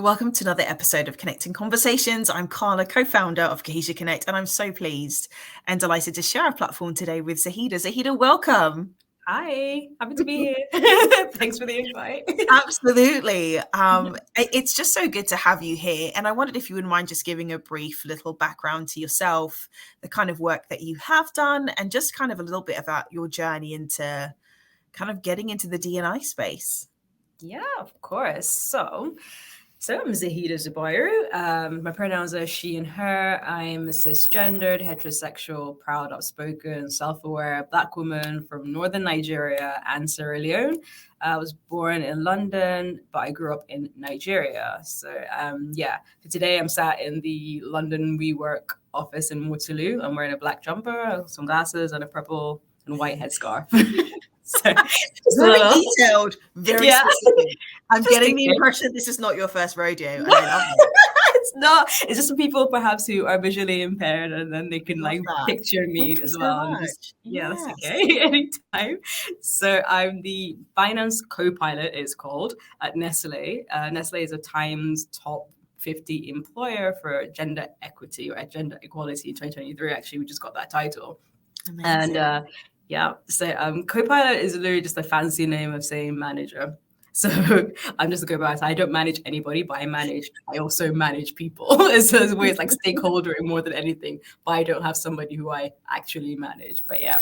Welcome to another episode of Connecting Conversations. I'm Carla, co-founder of Cohesia Connect, and I'm so pleased and delighted to share our platform today with Zahida. Zahida, welcome. Hi, happy to be here. Thanks for the invite. Absolutely. It's just so good to have you here. And I wondered if you wouldn't mind just giving a brief little background to yourself, the kind of work that you have done, and just kind of a little bit about your journey into kind of getting into the D&I space. Yeah, of course. So I'm Zahida Zubairu. My pronouns are she and her. I'm a cisgendered, heterosexual, proud, outspoken, self-aware Black woman from northern Nigeria and Sierra Leone. I was born in London, but I grew up in Nigeria. So today I'm sat in the London WeWork office in Waterloo. I'm wearing a black jumper, some glasses, and a purple and white headscarf. So very detailed, very specific. I'm getting the impression this is not your first rodeo. And I love it. It's not. It's just for people perhaps who are visually impaired, and then they can picture me as well. That's okay. Anytime. So I'm the finance co-pilot, it's called, at Nestle. Nestle is a Times top 50 employer for gender equity or gender equality in 2023. Actually, we just got that title. Amazing. And so co-pilot is literally just a fancy name of saying manager. So I'm just a co-pilot. I don't manage anybody, but I also manage people. It's a way, it's like stakeholder more than anything, but I don't have somebody who I actually manage. But yeah.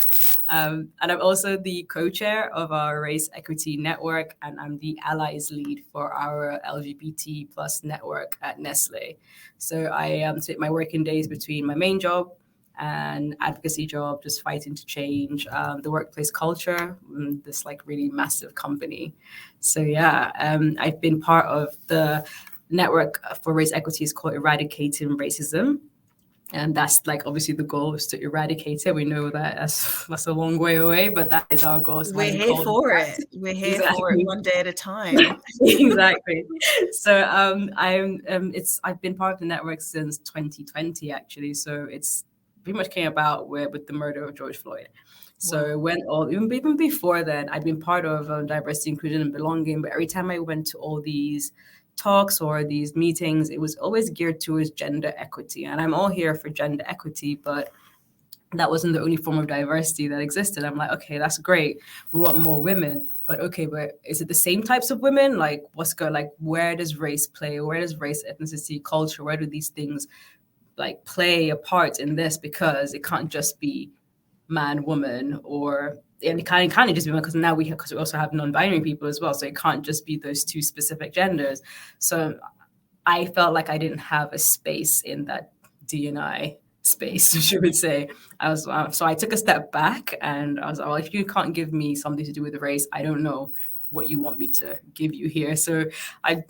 And I'm also the co-chair of our Race Equity Network, and I'm the allies lead for our LGBT plus network at Nestle. So I split my working days between my main job and advocacy job, just fighting to change the workplace culture in this really massive company. So I've been part of the network for race equity. Is called Eradicating Racism. And that's obviously the goal is to eradicate it. We know that that's a long way away, but that is our goal. So We're here for it. We're here for it, one day at a time. Exactly. So I've been part of the network since 2020 actually. So it's pretty much came about with the murder of George Floyd. So even before then, I'd been part of diversity, inclusion, and belonging. But every time I went to all these talks or these meetings, it was always geared towards gender equity. And I'm all here for gender equity, but that wasn't the only form of diversity that existed. I'm like, okay, that's great. We want more women. But okay, but is it the same types of women? Where does race play? Where does race, ethnicity, culture, where do these things play a part in this? Because it can't just be man, woman, and it kind of just be because now we also have non-binary people as well. So it can't just be those two specific genders. So I felt like I didn't have a space in that D&I space, you would say. So I took a step back and I was like, well, if you can't give me something to do with the race, I don't know what you want me to give you here. So I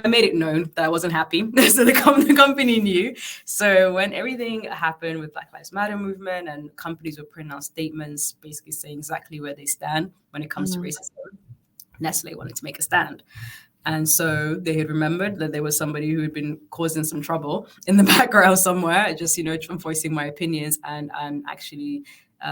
made it known that I wasn't happy. So the company knew. So when everything happened with Black Lives Matter movement and companies were putting out statements basically saying exactly where they stand when it comes to racism, Nestle wanted to make a stand. And so they had remembered that there was somebody who had been causing some trouble in the background somewhere, just, voicing my opinions. And actually,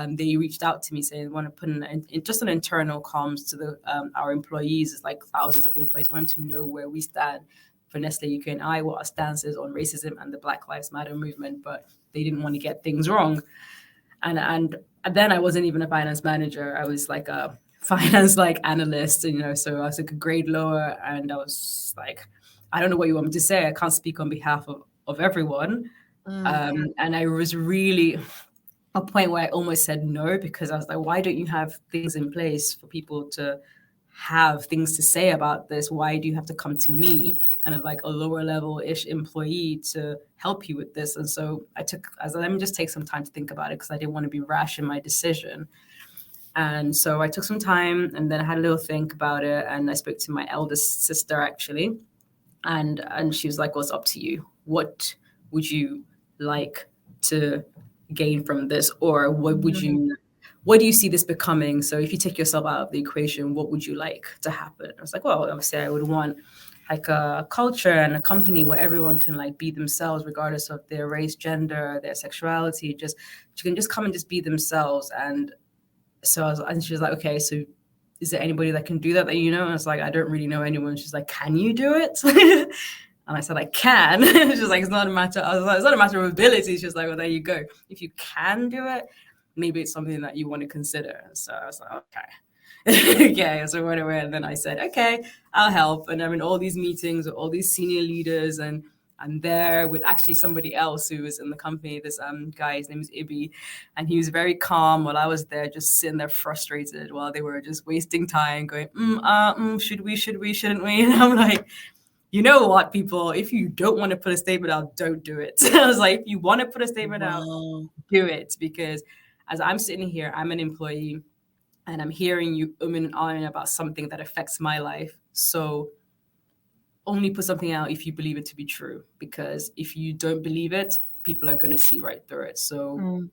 they reached out to me saying they want to put just an internal comms to our employees. It's like thousands of employees wanting to know where we stand for Nestle UK and I, what our stance is on racism and the Black Lives Matter movement, but they didn't want to get things wrong. And then I wasn't even a finance manager. I was like a finance analyst, so I was a grade lower, and I was like, I don't know what you want me to say. I can't speak on behalf of everyone. And I was really a point where I almost said no, because I was like, why don't you have things in place for people to have things to say about this? Why do you have to come to me, kind of like a lower level-ish employee, to help you with this? And so I was like, let me just take some time to think about it, because I didn't want to be rash in my decision. And so I took some time, and then I had a little think about it, and I spoke to my eldest sister actually, and she was like, well, it's up to you. What would you like to gain from this, or what do you see this becoming? So if you take yourself out of the equation, what would you like to happen? I was like, well, obviously I would want a culture and a company where everyone can be themselves regardless of their race, gender, their sexuality. You can just come and just be themselves. And so and she was like, okay, so is there anybody that can do that you know? And I was like, I don't really know anyone. She's like, can you do it? And I said, I can. She's like, it's not a matter. I was like, it's not a matter of ability. She's like, well, there you go. If you can do it, maybe it's something that you want to consider. So I was like, okay. Okay. So went away, and then I said, okay, I'll help. And I'm in all these meetings with all these senior leaders, and I'm there with actually somebody else who was in the company. This guy, his name is Ibi, and he was very calm while I was there, just sitting there frustrated while they were just wasting time, going, should we, shouldn't we? And I'm like, you know what, people, if you don't want to put a statement out, don't do it. I was like, if you want to put a statement out, do it. Because as I'm sitting here, I'm an employee, and I'm hearing you and ahhing about something that affects my life. So only put something out if you believe it to be true, because if you don't believe it, people are going to see right through it. So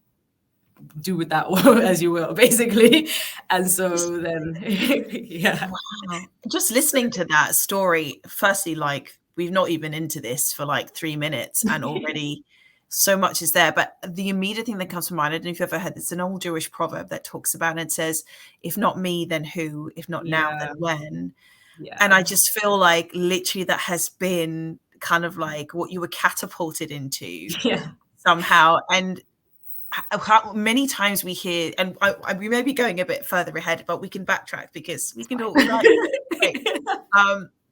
do with that as you will, basically. And so then, yeah. Wow. Just listening to that story, firstly, like, we've not even into this for like 3 minutes and already so much is there. But the immediate thing that comes to mind, I don't know if you've ever heard, it's an old Jewish proverb that talks about it and says, if not me, then who? If not now, then when? Yeah. And I just feel like literally that has been kind of like what you were catapulted into somehow. And how many times we hear, and we may be going a bit further ahead, but we can backtrack because we can do what we like.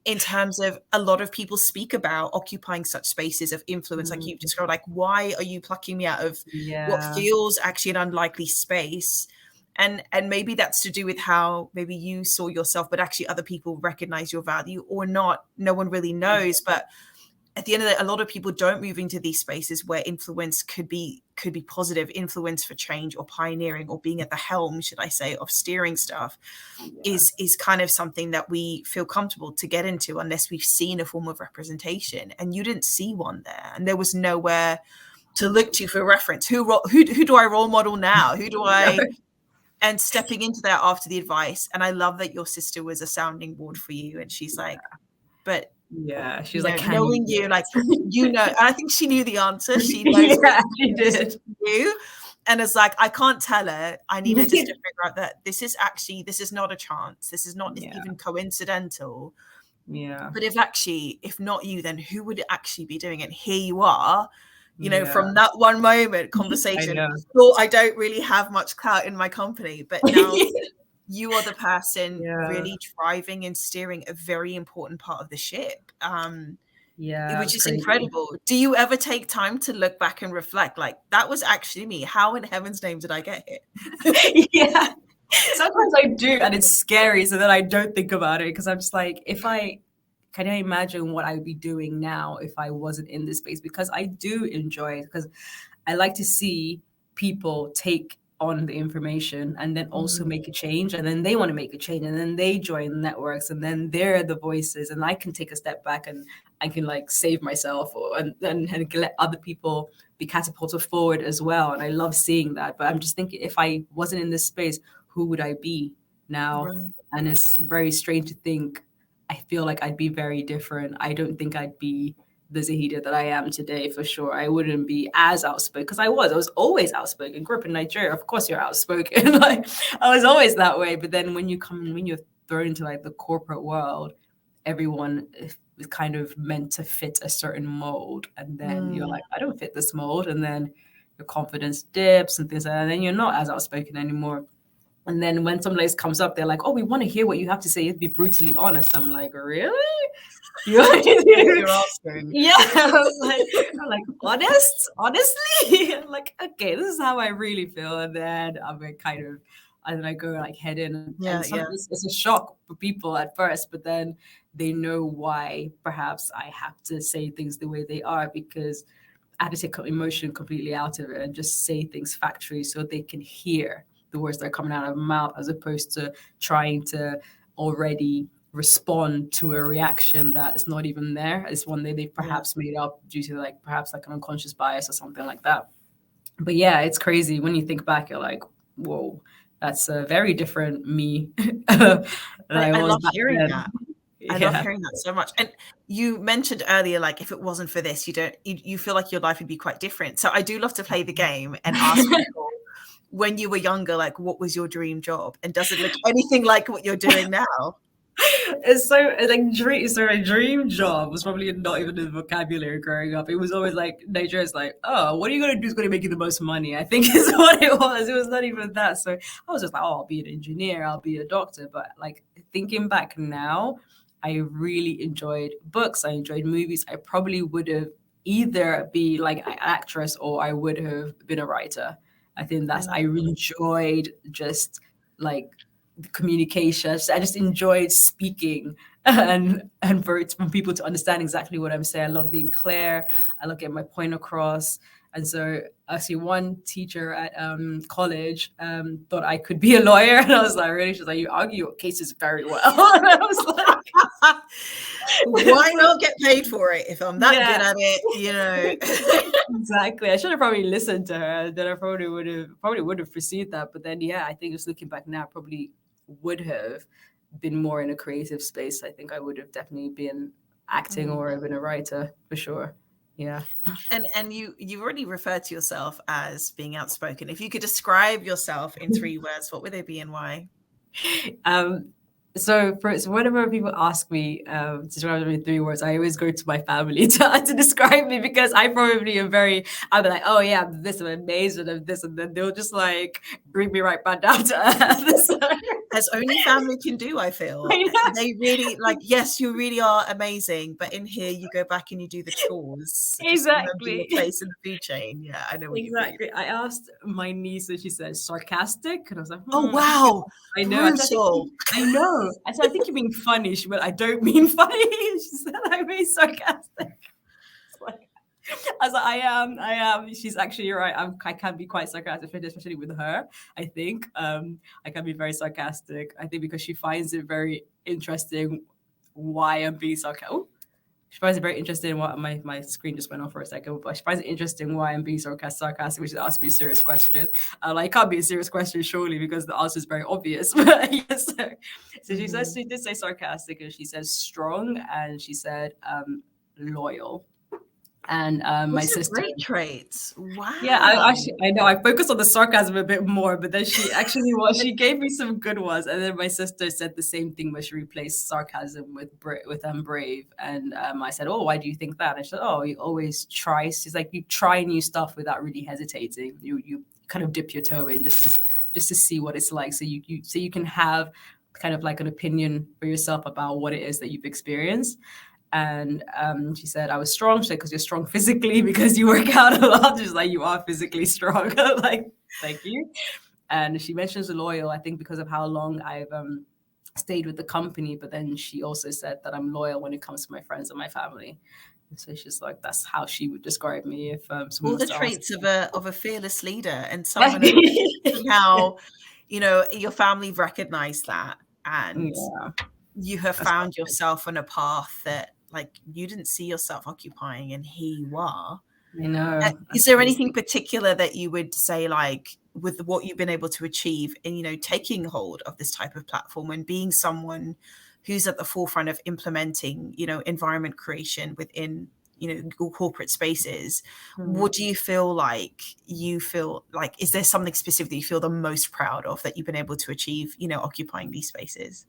In terms of a lot of people speak about occupying such spaces of influence, like you've described, like, why are you plucking me out of what feels actually an unlikely space? And maybe that's to do with how maybe you saw yourself, but actually other people recognize your value or not. No one really knows. But at the end of the day, a lot of people don't move into these spaces where influence could be positive influence for change or pioneering or being at the helm, should I say, of steering stuff is kind of something that we feel comfortable to get into unless we've seen a form of representation. And you didn't see one there, and there was nowhere to look to for reference. Who do I role model now? Who do I? And stepping into that after the advice. And I love that your sister was a sounding board for you. And she's like, but she's like, knowing you, like, and I think she knew the answer. She knows she did. You. And it's like, I can't tell her. I need her just to figure out that this is not a chance. This is not even coincidental. Yeah. But if not you, then who would actually be doing it? Here you are. From that one moment conversation, thought I don't really have much clout in my company, but now you are the person really driving and steering a very important part of the ship, which is incredible. Do you ever take time to look back and reflect, like, that was actually me? How in heaven's name did I get here? Sometimes I do, and it's scary, so that I don't think about it, because I'm just like, can I imagine what I'd be doing now if I wasn't in this space? Because I do enjoy it, because I like to see people take on the information and then also make a change, and then they want to make a change, and then they join networks, and then they're the voices, and I can take a step back and I can like save myself and let other people be catapulted forward as well. And I love seeing that. But I'm just thinking, if I wasn't in this space, who would I be now? Right. And it's very strange to think. I feel like I'd be very different. I don't think I'd be the Zahida that I am today, for sure. I wouldn't be as outspoken, because I was always outspoken. Grew up in Nigeria, of course you're outspoken. Like, I was always that way. But then when you're thrown into like the corporate world, everyone is kind of meant to fit a certain mold, and then you're like, I don't fit this mold, and then your confidence dips and things like that, and then you're not as outspoken anymore. And then when somebody comes up, they're like, oh, we want to hear what you have to say. You'd be brutally honest. I'm like, really? You're asking. Yeah. I'm like, honestly? I'm like, okay, this is how I really feel. And then I go like head in. It's a shock for people at first, but then they know why perhaps I have to say things the way they are, because I had to take emotion completely out of it and just say things factually so they can hear the words that are coming out of my mouth, as opposed to trying to already respond to a reaction that is not even there. It's one that they perhaps made up due to perhaps an unconscious bias or something like that. But yeah, it's crazy. When you think back, you're like, whoa, that's a very different me. I love hearing that. I love hearing that so much. And you mentioned earlier, like, if it wasn't for this, you feel like your life would be quite different. So I do love to play the game and ask people, when you were younger, like, what was your dream job? And does it look anything like what you're doing now? It's so it's like dream. So my dream job was probably not even in the vocabulary growing up. It was always like Nigeria's like, oh, what are you gonna do is gonna make you the most money? I think is what it was. It was not even that. So I was just like, oh, I'll be an engineer, I'll be a doctor. But like thinking back now, I really enjoyed books. I enjoyed movies. I probably would have either be like an actress or I would have been a writer. I think I enjoyed just like the communication. I just enjoyed speaking and for people to understand exactly what I'm saying. I love being clear. I love getting my point across. And so actually one teacher at college thought I could be a lawyer. And I was like, really? She's like, you argue your cases very well. And I was like, why not get paid for it if I'm that good at it, Exactly. I should have probably listened to her. Then I probably would have pursued that. But then yeah, I think just looking back now, probably would have been more in a creative space. I think I would have definitely been acting or been a writer for sure. Yeah. And you already referred to yourself as being outspoken. If you could describe yourself in 3 words, what would they be and why? So whenever people ask me to describe me in 3 words, I always go to my family to describe me, because I probably am I'll be like, oh yeah, I'm this, I'm amazing, I'm this, and then they'll just like bring me right back down to earth. As only family can do, I feel. They really like, yes, you really are amazing, but in here you go back and you do the chores. Exactly. Your place in the food chain. Yeah, I know what you mean. I asked my niece and she said sarcastic, and I was like, oh wow, I know. brutal. I know. I said, I think you mean funny. She went, I don't mean funny. She said, I mean sarcastic. I was like, I am. She's actually right. I can be quite sarcastic, especially with her. I think I can be very sarcastic. I think because she finds it very interesting why I'm being sarcastic. Oh, she finds it very interesting. What my screen just went off for a second, but she finds it interesting why I'm being sarcastic, which is ask me a serious question. Like, it can't be a serious question, surely, because the answer is very obvious. But yes, so she says she did say sarcastic, and she says strong, and she said loyal. And my sister, great traits. Wow. Yeah, I know I focused on the sarcasm a bit more, but then she actually she gave me some good ones, and then my sister said the same thing, but she replaced sarcasm with brave, and I said, oh, why do you think that? And she said, oh, you always try. She's like, you try new stuff without really hesitating. You kind of dip your toe in just to see what it's like, so you can have kind of like an opinion for yourself about what it is that you've experienced. And she said, I was strong. She said, because you're strong physically, because you work out a lot. She's like, you are physically strong. Like, thank you. And she mentions loyal, I think, because of how long I've stayed with the company. But then she also said that I'm loyal when it comes to my friends and my family. And so she's like, that's how she would describe me if someone all the traits of a fearless leader, and someone how your family recognized that, and you have found yourself on a path that like you didn't see yourself occupying, and here you are. I know. Is there anything particular that you would say, like, with what you've been able to achieve in taking hold of this type of platform and being someone who's at the forefront of implementing environment creation within corporate spaces? What do you feel like is there something specific that you feel the most proud of that you've been able to achieve occupying these spaces?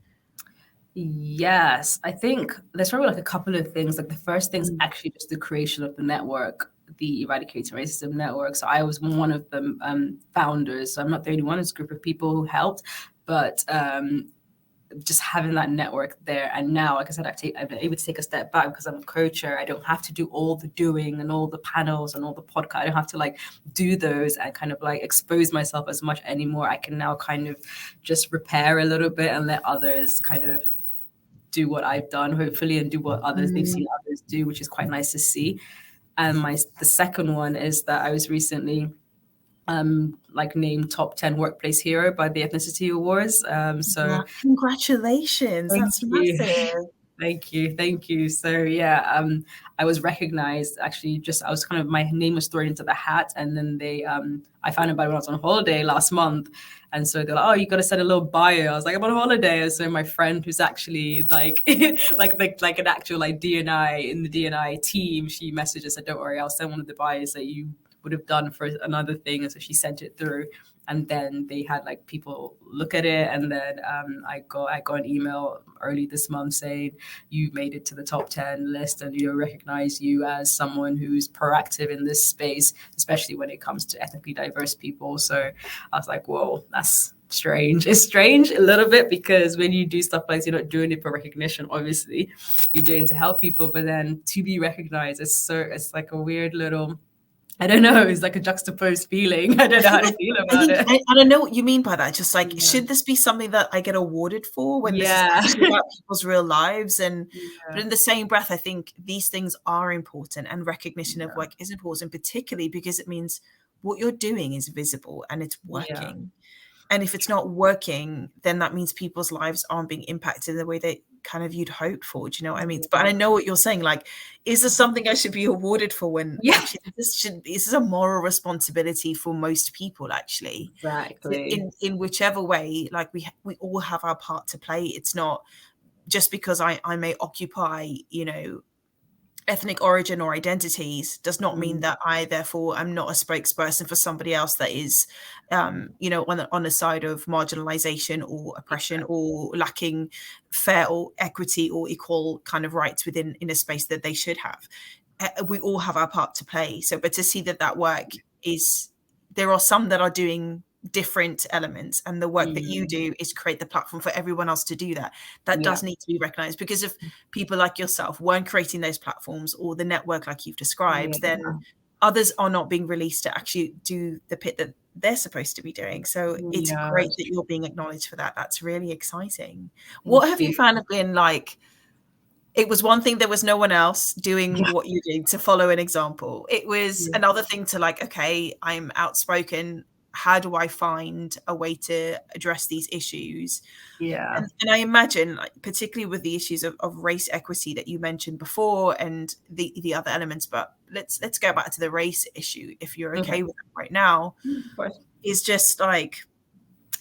Yes, I think there's probably like a couple of things. Like the first thing is actually just the creation of the network, the Eradicating Racism Network. So I was one of the founders. So I'm not the only one. It's a group of people who helped, but just having that network there. And now, like I said, I've been able to take a step back because I'm a coacher. I don't have to do all the doing and all the panels and all the podcast. I don't have to like do those and kind of like expose myself as much anymore. I can now kind of just repair a little bit and let others kind of do what I've done, hopefully, and do what they've seen others do, which is quite nice to see. And the second one is that I was recently like named top 10 workplace hero by the Ethnicity Awards. So congratulations. That's massive. Thank you. So yeah, I was recognized actually. My name was thrown into the hat, and then I found out about it when I was on holiday last month, and so they're like, "Oh, you got to send a little bio." I was like, "I'm on holiday," and so my friend, who's actually like like an actual like DNI in the DNI team, she messaged us, said, "Don't worry, I'll send one of the bios that you would have done for another thing," and so she sent it through. And then they had like people look at it, and then I got an email early this month saying you made it to the top 10 list, and recognize you as someone who's proactive in this space, especially when it comes to ethnically diverse people. So I was like, whoa, that's strange. It's strange a little bit, because when you do stuff like this, you're not doing it for recognition, obviously you're doing it to help people, but then to be recognized, it's like a weird little, I don't know, it's like a juxtaposed feeling. I don't know how to feel about it. I don't know what you mean by that. Just like, should this be something that I get awarded for when this is actually about people's real lives? And but in the same breath, I think these things are important, and recognition of work is important, particularly because it means what you're doing is visible and it's working. And if it's not working, then that means people's lives aren't being impacted in the way that kind of you'd hoped for. Do you know what I mean? But I know what you're saying. Like, is there something I should be awarded for when actually this is a moral responsibility for most people, actually. Exactly. In whichever way, like we all have our part to play. It's not just because I may occupy, ethnic origin or identities does not mean that I therefore am not a spokesperson for somebody else that is on the side of marginalization or oppression or lacking fair or equity or equal kind of rights in a space that they should have. We all have our part to play. So, but to see that work is, there are some that are doing different elements, and the work that you do is create the platform for everyone else to do that does need to be recognized, because if people like yourself weren't creating those platforms or the network like you've described, then others are not being released to actually do the bit that they're supposed to be doing. So it's great that you're being acknowledged for that. That's really exciting. What have you found have been like, it was one thing there was no one else doing what you did to follow an example. It was another thing to like, okay, I'm outspoken, how do I find a way to address these issues? And I imagine, like, particularly with the issues of race equity that you mentioned before and the other elements, but let's go back to the race issue, if you're okay with that right now. Is just like,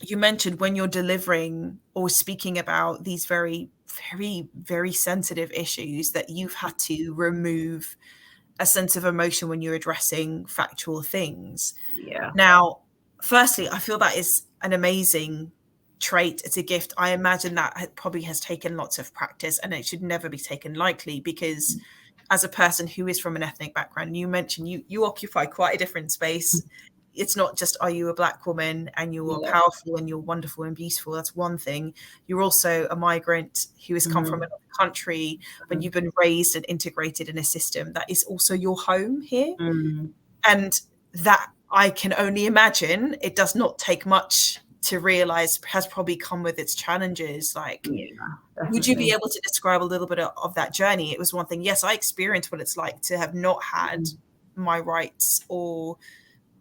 you mentioned when you're delivering or speaking about these very, very, very sensitive issues, that you've had to remove a sense of emotion when you're addressing factual things. Now, firstly, I feel that is an amazing trait. It's a gift. I imagine that probably has taken lots of practice, and it should never be taken lightly, because as a person who is from an ethnic background, you mentioned you occupy quite a different space. It's not just, are you a Black woman and you're powerful and you're wonderful and beautiful? That's one thing. You're also a migrant who has come from another country, but you've been raised and integrated in a system that is also your home here. And that, I can only imagine, it does not take much to realize has probably come with its challenges. Like, would you be able to describe a little bit of that journey? It was one thing. Yes, I experienced what it's like to have not had my rights or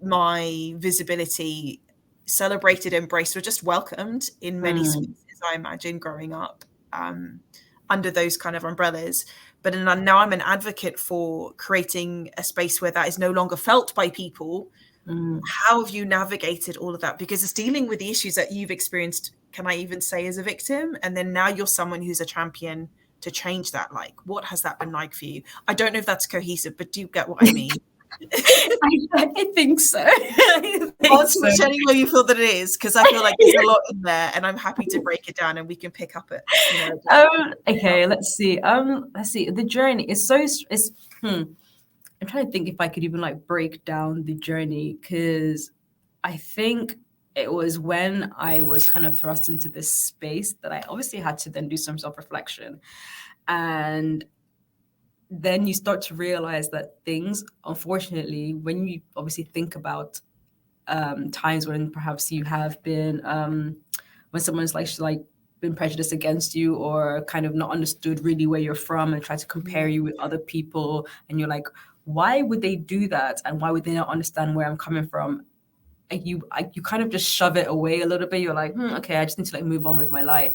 my visibility celebrated, embraced, or just welcomed in many spaces, I imagine, growing up under those kind of umbrellas. But now I'm an advocate for creating a space where that is no longer felt by people. How have you navigated all of that? Because it's dealing with the issues that you've experienced, can I even say, as a victim? And then now you're someone who's a champion to change that. Like, what has that been like for you? I don't know if that's cohesive, but do you get what I mean? I think so. Which anyway you feel that it is, because I feel like there's a lot in there, and I'm happy to break it down and we can pick up it. Okay, let's see. The journey is I'm trying to think if I could even like break down the journey, because I think it was when I was kind of thrust into this space that I obviously had to then do some self-reflection. And then you start to realize that things, unfortunately, when you obviously think about times when perhaps you have been, when someone's like been prejudiced against you, or kind of not understood really where you're from, and try to compare you with other people, and you're like, why would they do that? And why would they not understand where I'm coming from? And you kind of just shove it away a little bit. You're like, okay, I just need to like move on with my life.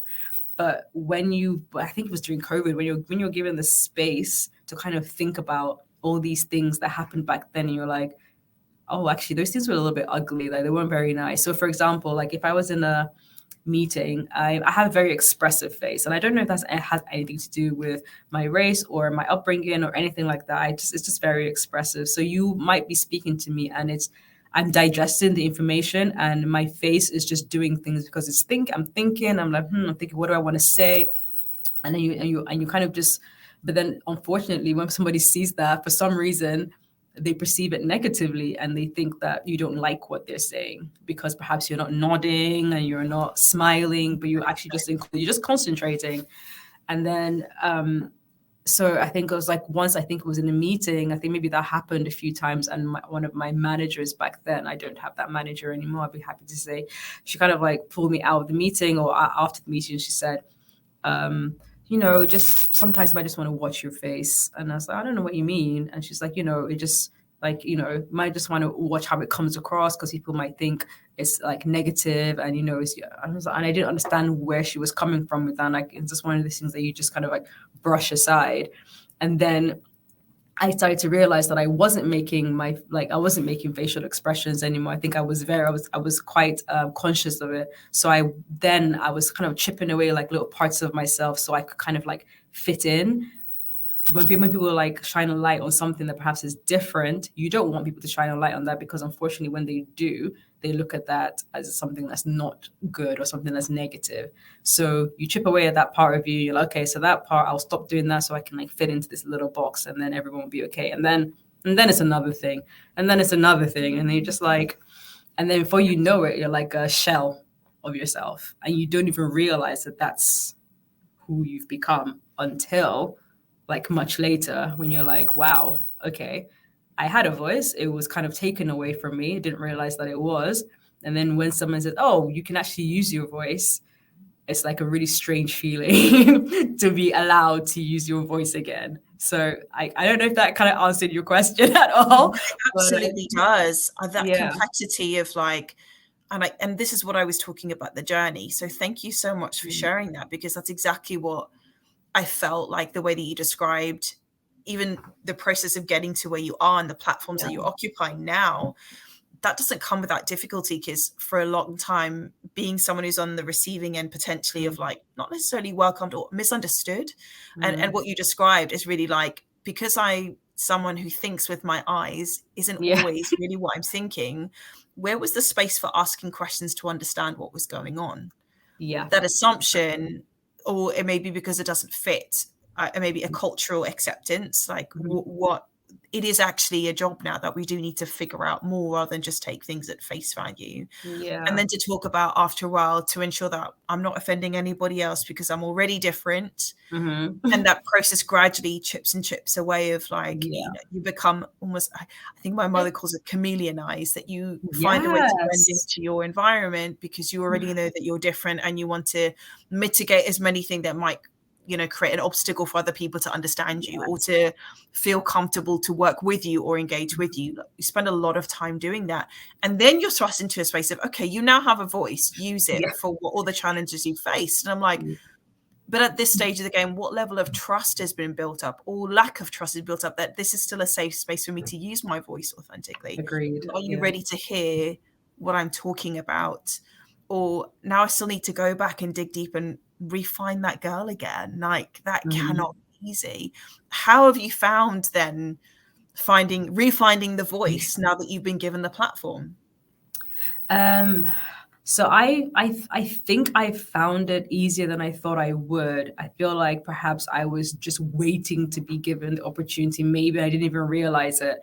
But I think it was during COVID, when you're given the space to kind of think about all these things that happened back then, and you're like, oh, actually, those things were a little bit ugly. Like, they weren't very nice. So, for example, like if I was in a meeting, I have a very expressive face, and I don't know if that has anything to do with my race or my upbringing or anything like that. It's just very expressive. So you might be speaking to me, and I'm digesting the information, and my face is just doing things because I'm thinking. I'm like, I'm thinking, what do I want to say? And then you kind of just, but then unfortunately, when somebody sees that, for some reason, they perceive it negatively and they think that you don't like what they're saying because perhaps you're not nodding and you're not smiling, but you're actually just you're just concentrating. And then so I think it was like once, I think it was in a meeting, I think maybe that happened a few times, and one of my managers back then, I don't have that manager anymore, I'd be happy to say, she kind of like pulled me out of the meeting, or after the meeting, she said, just sometimes I just want to watch your face. And I was like, I don't know what you mean. And she's like, it just like, might just want to watch how it comes across because people might think it's like negative. And, and I didn't understand where she was coming from with that. And like, it's just one of these things that you just kind of like brush aside. And then I started to realize that I wasn't making facial expressions anymore. I think I was quite conscious of it. So I was kind of chipping away like little parts of myself so I could kind of like fit in. When people like shine a light on something that perhaps is different, you don't want people to shine a light on that, because unfortunately when they do, they look at that as something that's not good or something that's negative. So you chip away at that part of you. You're like, okay, so that part, I'll stop doing that so I can like fit into this little box, and then everyone will be okay. And then it's another thing. And then it's another thing. And then you're just like, and then before you know it, you're like a shell of yourself. And you don't even realize that that's who you've become until like much later, when you're like, wow, okay, I had a voice. It was kind of taken away from me. I didn't realize that it was. And then when someone says, oh, you can actually use your voice, it's like a really strange feeling to be allowed to use your voice again. So I don't know if that kind of answered your question at all. It absolutely does. That yeah. complexity of like, and this is what I was talking about, the journey. So thank you so much for sharing that, because that's exactly what I felt like, the way that you described even the process of getting to where you are and the platforms that you're occupying now. That doesn't come without difficulty, because for a long time, being someone who's on the receiving end potentially of like not necessarily welcomed or misunderstood, and what you described is really like, because someone who thinks with my eyes isn't always really what I'm thinking, where was the space for asking questions to understand what was going on? That assumption, or it may be because it doesn't fit, it may be a cultural acceptance, like what it is actually a job now that we do need to figure out more, rather than just take things at face value. And then to talk about, after a while, to ensure that I'm not offending anybody else because I'm already different. And that process gradually chips away of like, you become almost, I think my mother calls it chameleonize, that you find a way to blend into your environment because you already know that you're different, and you want to mitigate as many things that might create an obstacle for other people to understand you or to feel comfortable to work with you or engage with you. You spend a lot of time doing that. And then you're thrust into a space of, okay, you now have a voice, use it for all the challenges you faced. And I'm like, but at this stage of the game, what level of trust has been built up, or lack of trust is built up, that this is still a safe space for me to use my voice authentically? Agreed. Are you ready to hear what I'm talking about? Or now I still need to go back and dig deep and refine that girl again. Like, that cannot be easy. How have you found then refinding the voice now that you've been given the platform? So I think I found it easier than I thought I would. I feel like perhaps I was just waiting to be given the opportunity. Maybe I didn't even realize it.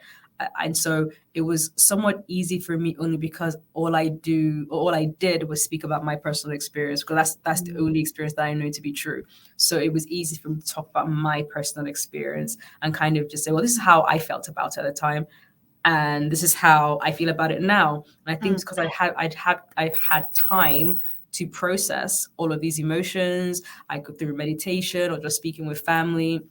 And so it was somewhat easy for me, only because all I did was speak about my personal experience, because that's the only experience that I know to be true. So it was easy for me to talk about my personal experience and kind of just say, well, this is how I felt about it at the time, and this is how I feel about it now. And I think it's because I've had time to process all of these emotions. I go through meditation or just speaking with family,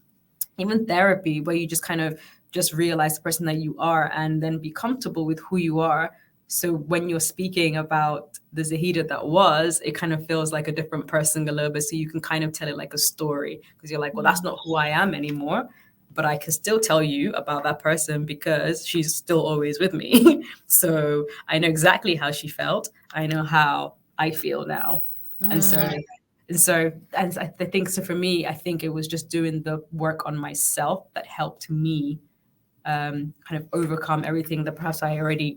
even therapy, where you just kind of just realize the person that you are and then be comfortable with who you are. So when you're speaking about the Zahida that was, it kind of feels like a different person a little bit. So you can kind of tell it like a story, because you're like, well, that's not who I am anymore, but I can still tell you about that person because she's still always with me. So I know exactly how she felt. I know how I feel now. And I think, so for me, I think it was just doing the work on myself that helped me kind of overcome everything that perhaps I already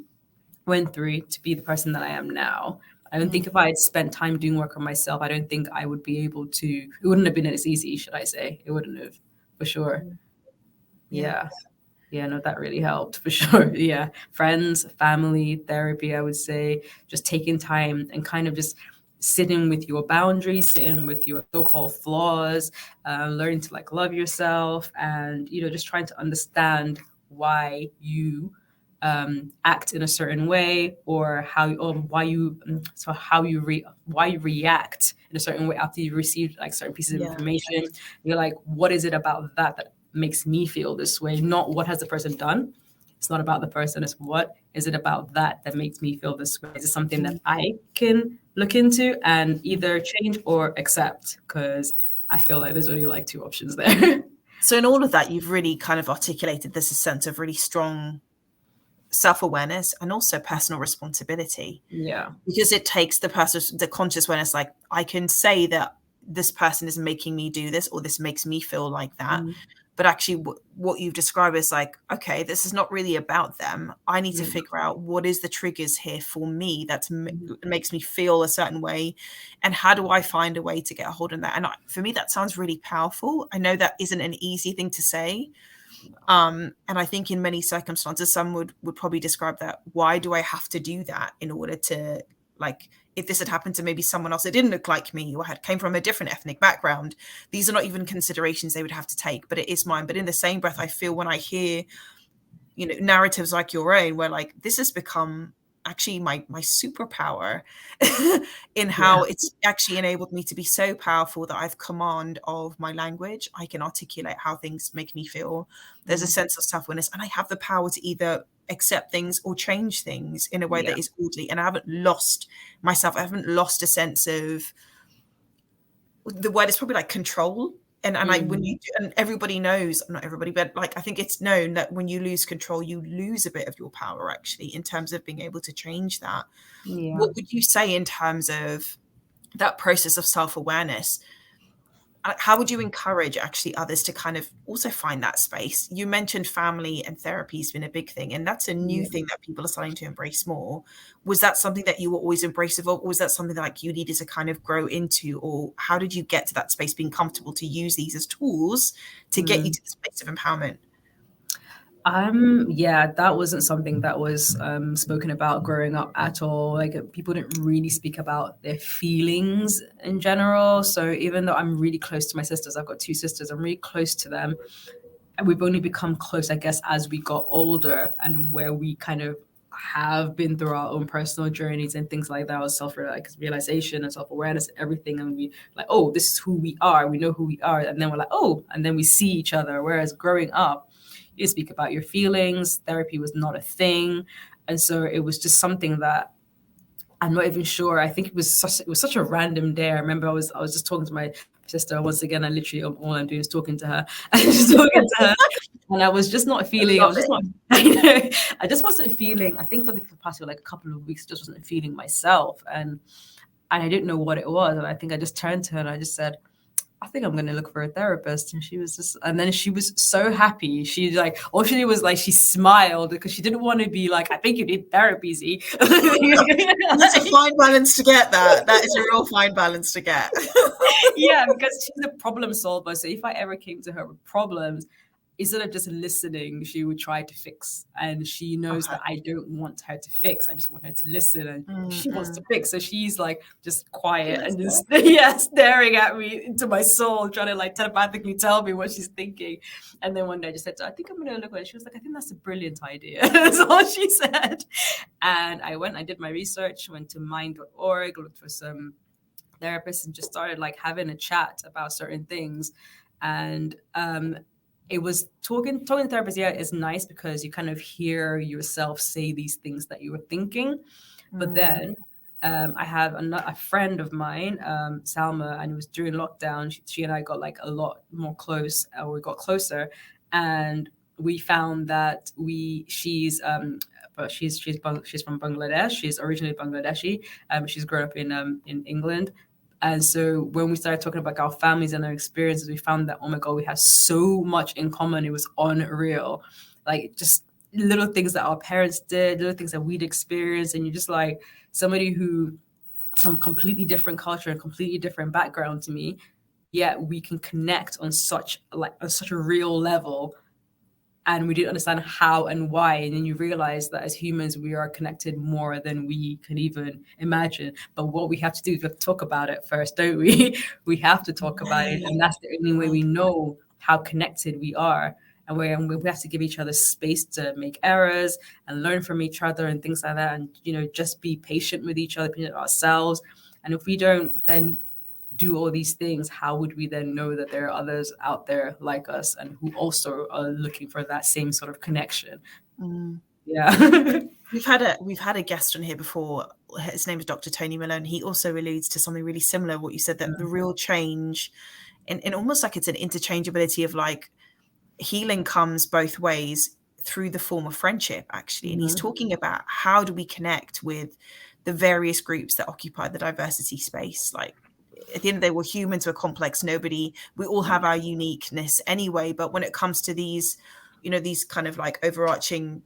went through to be the person that I am now. I don't think if I had spent time doing work on myself, I don't think I would be able to, it wouldn't have been as easy, should I say. It wouldn't have, for sure. Yeah. Yeah, no, that really helped for sure. Yeah. Friends, family, therapy, I would say, just taking time and kind of just sitting with your boundaries, sitting with your so-called flaws, learning to like love yourself, and just trying to understand why you act in a certain way, or why you react in a certain way after you received like certain pieces of information. You're like, what is it about that makes me feel this way? Not what has the person done. It's not about the person. It's what is it about that makes me feel this way? Is it something that I can look into and either change or accept? Because I feel like there's only like two options there. So in all of that, you've really kind of articulated this sense of really strong self-awareness and also personal responsibility. Yeah. Because it takes the conscious awareness, like, I can say that this person is making me do this, or this makes me feel like that. But actually what you've described is like, okay, this is not really about them. I need to figure out what is the triggers here for me that makes me feel a certain way, and how do I find a way to get a hold of that? And for me, that sounds really powerful. I know that isn't an easy thing to say. And I think in many circumstances, some would probably describe that. Why do I have to do that in order to, like, if this had happened to maybe someone else that didn't look like me or came from a different ethnic background, these are not even considerations they would have to take, but it is mine. But in the same breath, I feel when I hear, narratives like your own, where like this has become actually my superpower in how it's actually enabled me to be so powerful that I've command of my language. I can articulate how things make me feel. There's a sense of self-awareness, and I have the power to either accept things or change things in a way that is orderly. And I haven't lost myself. I haven't lost a sense of, the word is probably like control. And and everybody knows, not everybody, but like, I think it's known that when you lose control, you lose a bit of your power, actually, in terms of being able to change that. What would you say in terms of that process of self-awareness? How would you encourage actually others to kind of also find that space? You mentioned family and therapy has been a big thing, and that's a new thing that people are starting to embrace more. Was that something that you were always embracive of, or was that something that like you needed to kind of grow into? Or how did you get to that space, being comfortable to use these as tools to get you to the space of empowerment? Yeah, that wasn't something that was spoken about growing up at all. Like, people didn't really speak about their feelings in general. So even though I'm really close to my sisters, I've got two sisters, I'm really close to them. And we've only become close, I guess, as we got older, and where we kind of have been through our own personal journeys and things like that, self-realization and self-awareness and everything. And we like, oh, this is who we are. We know who we are. And then we're like, oh, and then we see each other. Whereas growing up, you speak about your feelings. Therapy was not a thing. And so it was just something that I'm not even sure. I think it was such a random day. I remember I was just talking to my sister once again. I literally, all I'm doing is talking to her. I was just talking to her, and I was just not feeling. I just wasn't feeling. I think for the past like a couple of weeks, just wasn't feeling myself, and I didn't know what it was. And I think I just turned to her and I just said, I think I'm going to look for a therapist. And then she was so happy. She like, all she did was like, she smiled because she didn't want to be like, I think you need therapy, Z. It's a fine balance to get that. That is a real fine balance to get. Yeah, because she's a problem solver. So if I ever came to her with problems, instead of just listening, she would try to fix. And she knows that I don't want her to fix. I just want her to listen, and she wants to fix. So she's like just quiet and just staring at me into my soul, trying to like telepathically tell me what she's thinking. And then one day I just said, I think I'm going to look at it. She was like, I think that's a brilliant idea. That's all she said. And I did my research, went to mind.org, looked for some therapists, and just started like having a chat about certain things. And it was talking to therapists, is nice because you kind of hear yourself say these things that you were thinking. But then I have a friend of mine, Salma, and it was during lockdown. She and I got like a lot more close, or we got closer, and we found that she's from Bangladesh. She's originally Bangladeshi. She's grown up in England. And so when we started talking about our families and our experiences, we found that, oh my God, we have so much in common. It was unreal. Like just little things that our parents did, little things that we'd experienced. And you're just like somebody who from completely different culture and completely different background to me, yet we can connect on such a real level, and we didn't understand how and why. And then you realize that as humans, we are connected more than we can even imagine. But what we have to do is we have to talk about it first, don't we? We have to talk about it. And that's the only way we know how connected we are. And we have to give each other space to make errors and learn from each other and things like that. And, just be patient with each other, patient with ourselves. And if we don't then do all these things, how would we then know that there are others out there like us and who also are looking for that same sort of connection? Yeah. We've had a guest on here before. His name is Dr. Tony Miller, and he also alludes to something really similar, what you said, that the real change, and almost like it's an interchangeability of like healing comes both ways through the form of friendship, actually. And he's talking about how do we connect with the various groups that occupy the diversity space. Like, at the end of the day, we're humans, we're complex. We all have our uniqueness anyway. But when it comes to these, these kind of like overarching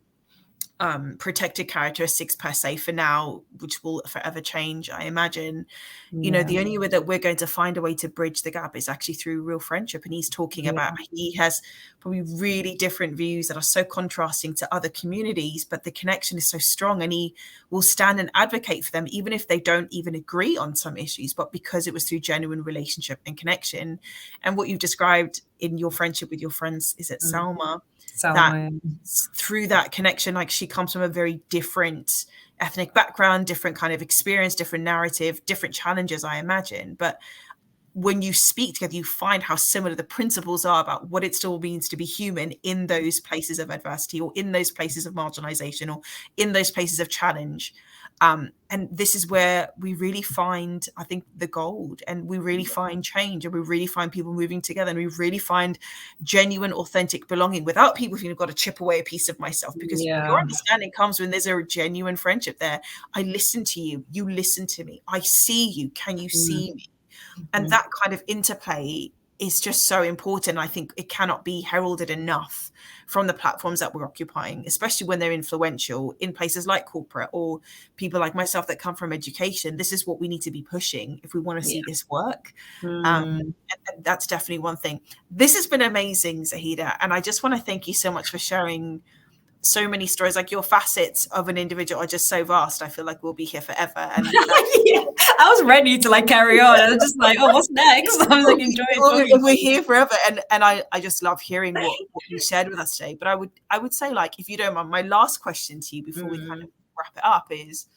protected characteristics per se for now, which will forever change, I imagine, the only way that we're going to find a way to bridge the gap is actually through real friendship. And he's talking about, he has probably really different views that are so contrasting to other communities, but the connection is so strong, and he will stand and advocate for them, even if they don't even agree on some issues, but because it was through genuine relationship and connection. And what you've described in your friendship with your friends, is it Salma? That through that connection, like, she comes from a very different ethnic background, different kind of experience, different narrative, different challenges, I imagine. But when you speak together, you find how similar the principles are about what it still means to be human in those places of adversity, or in those places of marginalization, or in those places of challenge. And this is where we really find, I think, the gold, and we really find change, and we really find people moving together, and we really find genuine, authentic belonging without people feeling, I've got to chip away a piece of myself, because your understanding comes when there's a genuine friendship there. I listen to you, you listen to me, I see you, can you see me? And that kind of interplay is just so important. I think it cannot be heralded enough from the platforms that we're occupying, especially when they're influential in places like corporate, or people like myself that come from education. This is what we need to be pushing if we want to see this work. And that's definitely one thing. This has been amazing, Zahida. And I just want to thank you so much for sharing so many stories. Like, your facets of an individual are just so vast. I feel like we'll be here forever. And I was ready to like carry on. I was just like, oh, what's next? I was like enjoying. We're here forever, and I just love hearing what you shared with us today. But I would say, like, if you don't mind, my last question to you before we kind of wrap it up is: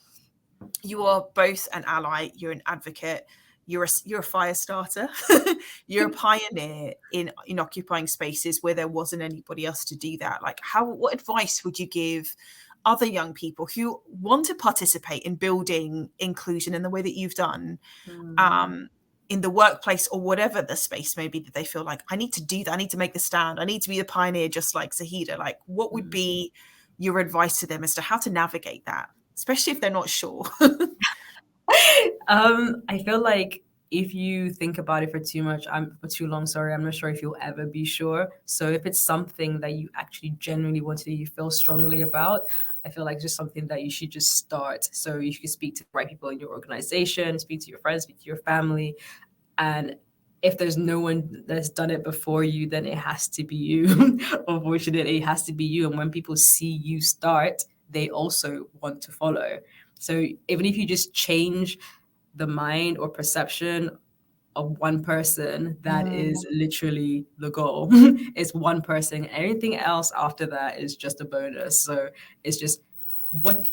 you are both an ally, you're an advocate, you're a fire starter, you're a pioneer in occupying spaces where there wasn't anybody else to do that. Like, what advice would you give other young people who want to participate in building inclusion in the way that you've done, in the workplace, or whatever the space may be, that they feel like, I need to do that, I need to make the stand, I need to be the pioneer, just like Zahida? Like, what would be your advice to them as to how to navigate that, especially if they're not sure? I feel like if you think about it for too long, I'm not sure if you'll ever be sure. So if it's something that you actually genuinely want to do, you feel strongly about, I feel like it's just something that you should just start. So you should speak to the right people in your organization, speak to your friends, speak to your family. And if there's no one that's done it before you, then it has to be you. Unfortunately, it has to be you. And when people see you start, they also want to follow. So even if you just change the mind or perception of one person, that is literally the goal. It's one person. Anything else after that is just a bonus. So it's just what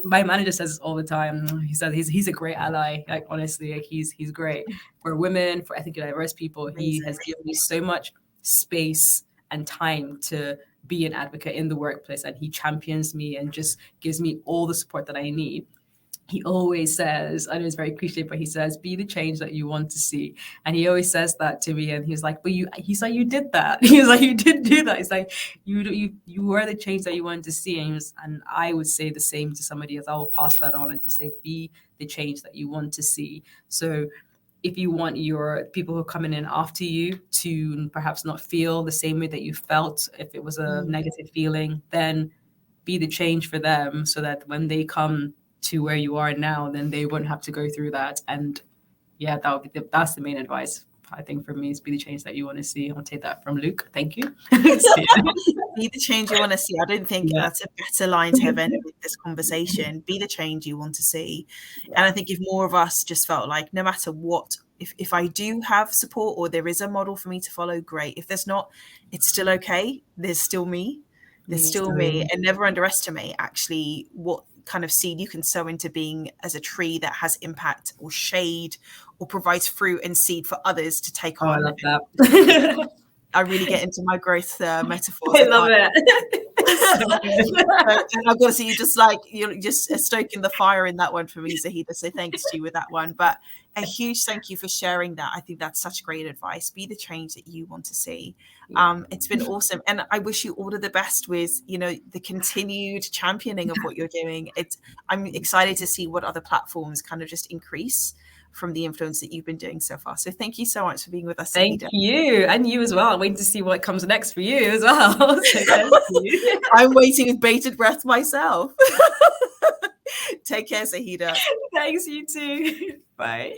my manager says all the time. He says he's a great ally. Like, honestly, like, he's great for women, for ethnically diverse people. He has given me so much space and time to be an advocate in the workplace, and he champions me and just gives me all the support that I need. He always says, I know it's very cliche, but he says, be the change that you want to see. And he always says that to me. And he's like, but he's like, you did that. He's like, you did do that. He's like, you were the change that you wanted to see. And I would say the same to somebody else. I will pass that on and just say, be the change that you want to see. So if you want your people who are coming in after you to perhaps not feel the same way that you felt, if it was a negative feeling, then be the change for them, so that when they come to where you are now, then they won't have to go through that. And yeah, that's the main advice. I think for me is be the change that you want to see. I'll take that from Luke. Thank you. Be the change you want to see. I don't think that's a better line to have ended this conversation. Be the change you want to see. And I think if more of us just felt like no matter what, if I do have support or there is a model for me to follow, great. If there's not, it's still okay. There's still me. There's still me. And never underestimate actually what kind of seed you can sow into being as a tree that has impact or shade or provides fruit and seed for others to take on. I love that. I really get into my growth metaphors. I love it. And I've got to see you're just stoking the fire in that one for me, Zahida. So thanks to you with that one. But a huge thank you for sharing that. I think that's such great advice. Be the change that you want to see. It's been awesome. And I wish you all of the best with, the continued championing of what you're doing. I'm excited to see what other platforms kind of just increase from the influence that you've been doing so far. So thank you so much for being with us. Thank you. And you as well. I'm waiting to see what comes next for you as well. So thank you. I'm waiting with bated breath myself. Take care, Zahida. Thanks, you too. Bye.